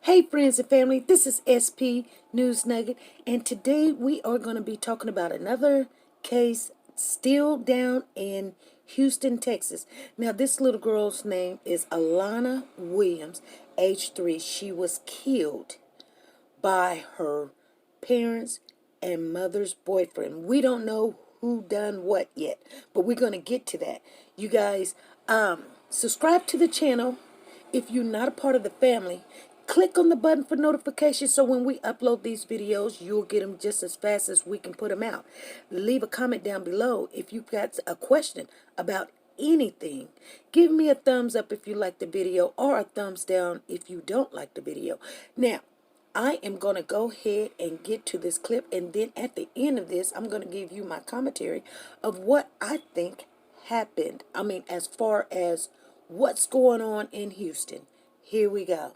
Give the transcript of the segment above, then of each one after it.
Hey friends and family, this is SP News Nugget, and today we are going to be talking about another case still down in Houston, Texas. Now this little girl's name is Alana Williams, age 3. She was killed by her parents and mother's boyfriend. We don't know who done what yet, but we're going to get to that. You guys, subscribe to the channel. If you're not a part of the family, click on the button for notifications so when we upload these videos, you'll get them just as fast as we can put them out. Leave a comment down below if you've got a question about anything. Give me a thumbs up if you like the video or a thumbs down if you don't like the video. Now, I am going to go ahead and get to this clip, and then at the end of this, I'm going to give you my commentary of what I think happened. As far as what's going on in Houston. Here we go.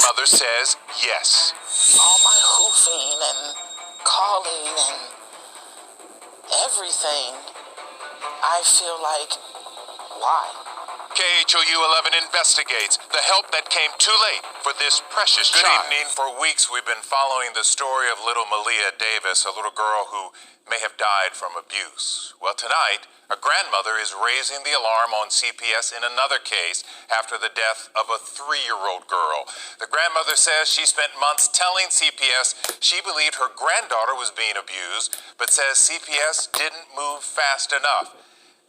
Mother says yes. All my hoofing and calling and everything, I feel like, why? KHOU 11 investigates the help that came too late for this precious child. Good evening. For weeks, we've been following the story of little Malia Davis, a little girl who may have died from abuse. Well, tonight, a grandmother is raising the alarm on CPS in another case after the death of a 3-year-old girl. The grandmother says she spent months telling CPS she believed her granddaughter was being abused, but says CPS didn't move fast enough.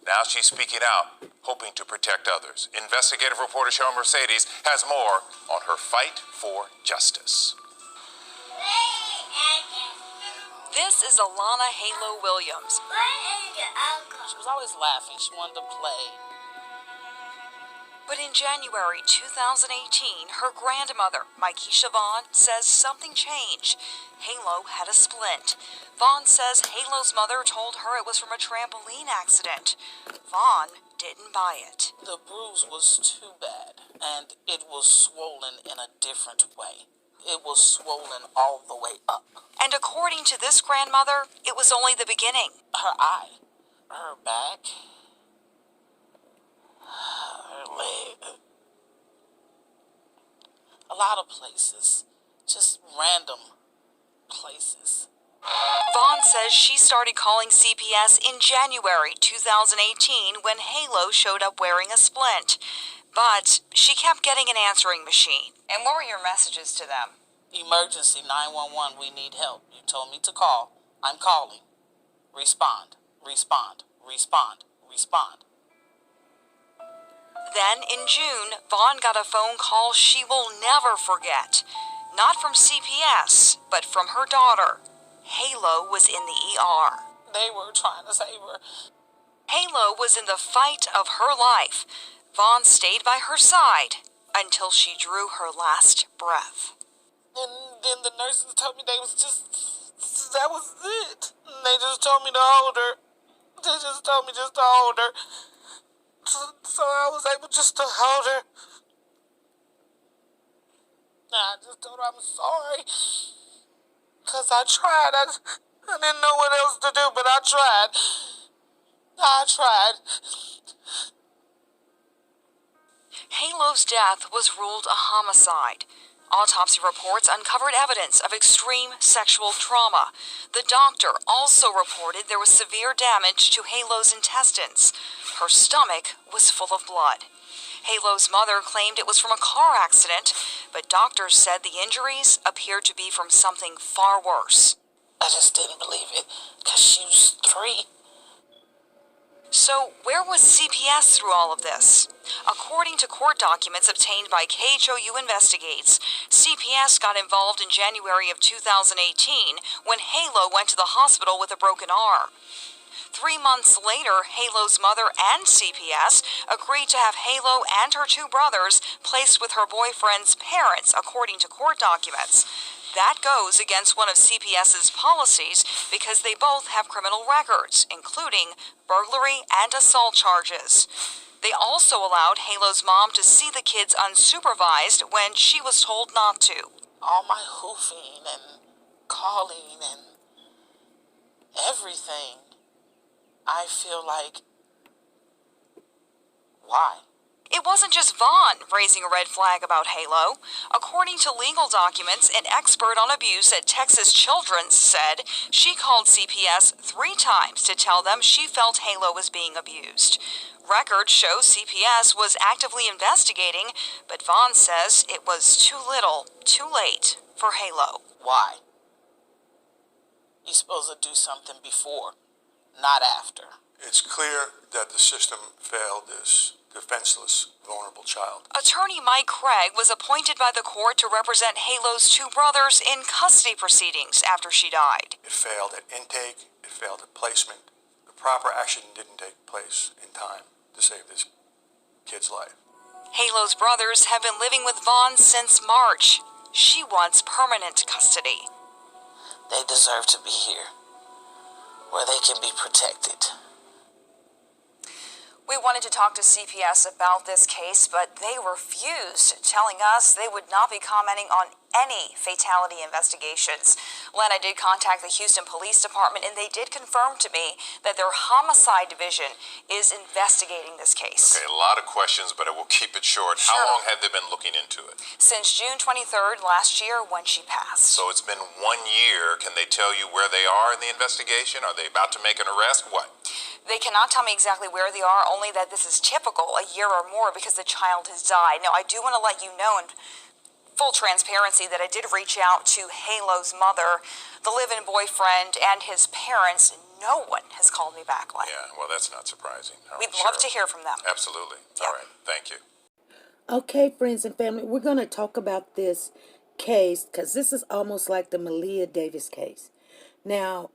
Now she's speaking out, hoping to protect others. Investigative reporter Cheryl Mercedes has more on her fight for justice. This is Alana Halo Williams. She was always laughing. She wanted to play. But in January 2018, her grandmother, Mykesha Vaughn, says something changed. Halo had a splint. Vaughn says Halo's mother told her it was from a trampoline accident. Vaughn didn't buy it. The bruise was too bad, and it was swollen in a different way. It was swollen all the way up. And according to this grandmother, it was only the beginning. Her eye, her back, her leg, a lot of places, just random places. Vaughn says she started calling CPS in January 2018 when Halo showed up wearing a splint. But she kept getting an answering machine. And what were your messages to them? Emergency 911, we need help. You told me to call. I'm calling. Respond, respond, respond, respond. Then in June, Vaughn got a phone call she will never forget. Not from CPS, but from her daughter. Halo was in the ER. They were trying to save her. Halo was in the fight of her life. Vaughn stayed by her side until she drew her last breath. And then the nurses told me that was it. They just told me to hold her. They just told me just to hold her. So I was able just to hold her. I just told her I'm sorry. Because I tried. I didn't know what else to do, but I tried. I tried. Halo's death was ruled a homicide. Autopsy reports uncovered evidence of extreme sexual trauma. The doctor also reported there was severe damage to Halo's intestines. Her stomach was full of blood. Halo's mother claimed it was from a car accident, but doctors said the injuries appeared to be from something far worse. I just didn't believe it, because she was 3. So where was CPS through all of this? According to court documents obtained by KHOU Investigates, CPS got involved in January of 2018 when Halo went to the hospital with a broken arm. 3 months later, Halo's mother and CPS agreed to have Halo and her 2 brothers placed with her boyfriend's parents, according to court documents. That goes against one of CPS's policies because they both have criminal records, including burglary and assault charges. They also allowed Halo's mom to see the kids unsupervised when she was told not to. All my hoofing and calling and everything, I feel like, why? It wasn't just Vaughn raising a red flag about Halo. According to legal documents, an expert on abuse at Texas Children's said she called CPS 3 times to tell them she felt Halo was being abused. Records show CPS was actively investigating, but Vaughn says it was too little, too late for Halo. Why? You're supposed to do something before, not after. It's clear that the system failed this defenseless, vulnerable child. Attorney Mike Craig was appointed by the court to represent Halo's 2 brothers in custody proceedings after she died. It failed at intake, it failed at placement. The proper action didn't take place in time to save this kid's life. Halo's brothers have been living with Vaughn since March. She wants permanent custody. They deserve to be here, where they can be protected. We wanted to talk to CPS about this case, but they refused, telling us they would not be commenting on any fatality investigations. Len, I did contact the Houston Police Department, and they did confirm to me that their homicide division is investigating this case. Okay, a lot of questions, but I will keep it short. How Sure. long have they been looking into it? Since June 23rd last year when she passed. So it's been 1 year. Can they tell you where they are in the investigation? Are they about to make an arrest? What? They cannot tell me exactly where they are, only that this is typical, a year or more, because the child has died. Now, I do want to let you know in full transparency that I did reach out to Halo's mother, the live-in boyfriend, and his parents. No one has called me back, Len. Yeah, well, that's not surprising. All We'd right, love sure. to hear from them. Absolutely. Yep. All right, thank you. Okay, friends and family, we're going to talk about this case because this is almost like the Malia Davis case. Now,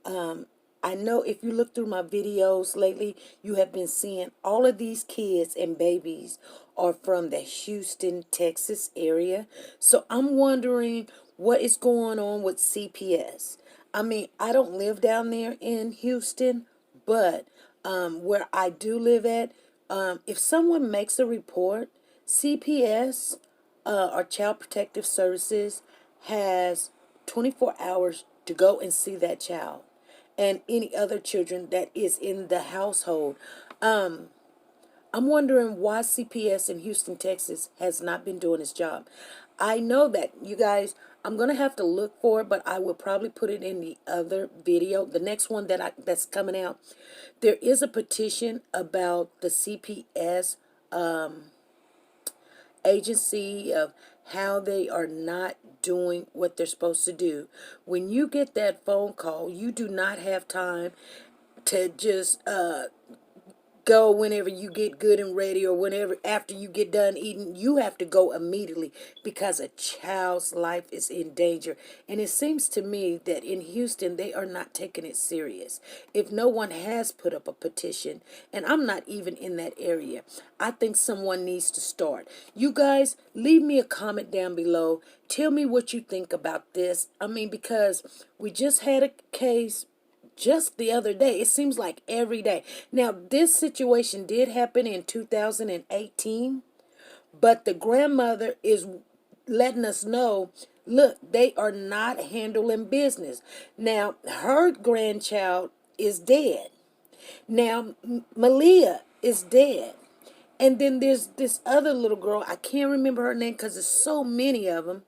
I know if you look through my videos lately, you have been seeing all of these kids and babies are from the Houston, Texas area. So I'm wondering what is going on with CPS. I mean, I don't live down there in Houston, but where I do live at, if someone makes a report, CPS or Child Protective Services has 24 hours to go and see that child and any other children that is in the household. I'm wondering why CPS in Houston, Texas has not been doing its job. I know that you guys, I'm going to have to look for it, but I will probably put it in the other video, the next one that's coming out. There is a petition about the CPS agency of how they are not doing what they're supposed to do. When you get that phone call, you do not have time to just go whenever you get good and ready or whenever after you get done eating. You have to go immediately because a child's life is in danger. And it seems to me that in Houston they are not taking it serious. If no one has put up a petition, and I'm not even in that area, I think someone needs to start. You guys, leave me a comment down below. Tell me what you think about this. I mean, because we just had a case just the other day. It seems like every day. Now, this situation did happen in 2018, but the grandmother is letting us know, look, they are not handling business. Now, her grandchild is dead. Now, Malia is dead. And then there's this other little girl. I can't remember her name because there's so many of them.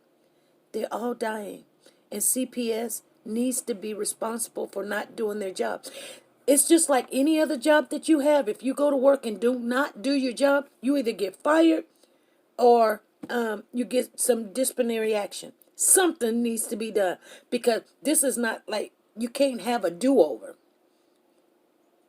They're all dying. And CPS needs to be responsible for not doing their job. It's just like any other job that you have. If you go to work and do not do your job, you either get fired or you get some disciplinary action. Something needs to be done because this is not like you can't have a do-over.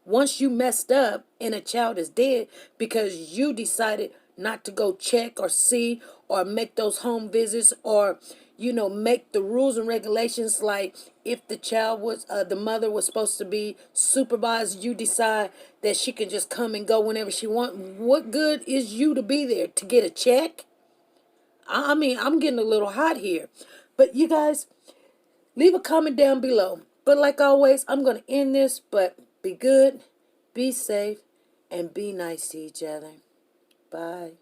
Once you messed up and a child is dead because you decided not to go check or see or make those home visits or, you know, make the rules and regulations, like if the child was, the mother was supposed to be supervised, you decide that she can just come and go whenever she wants. What good is you to be there to get a check? I mean, I'm getting a little hot here. But you guys, leave a comment down below. But like always, I'm going to end this, but be good, be safe, and be nice to each other. Bye.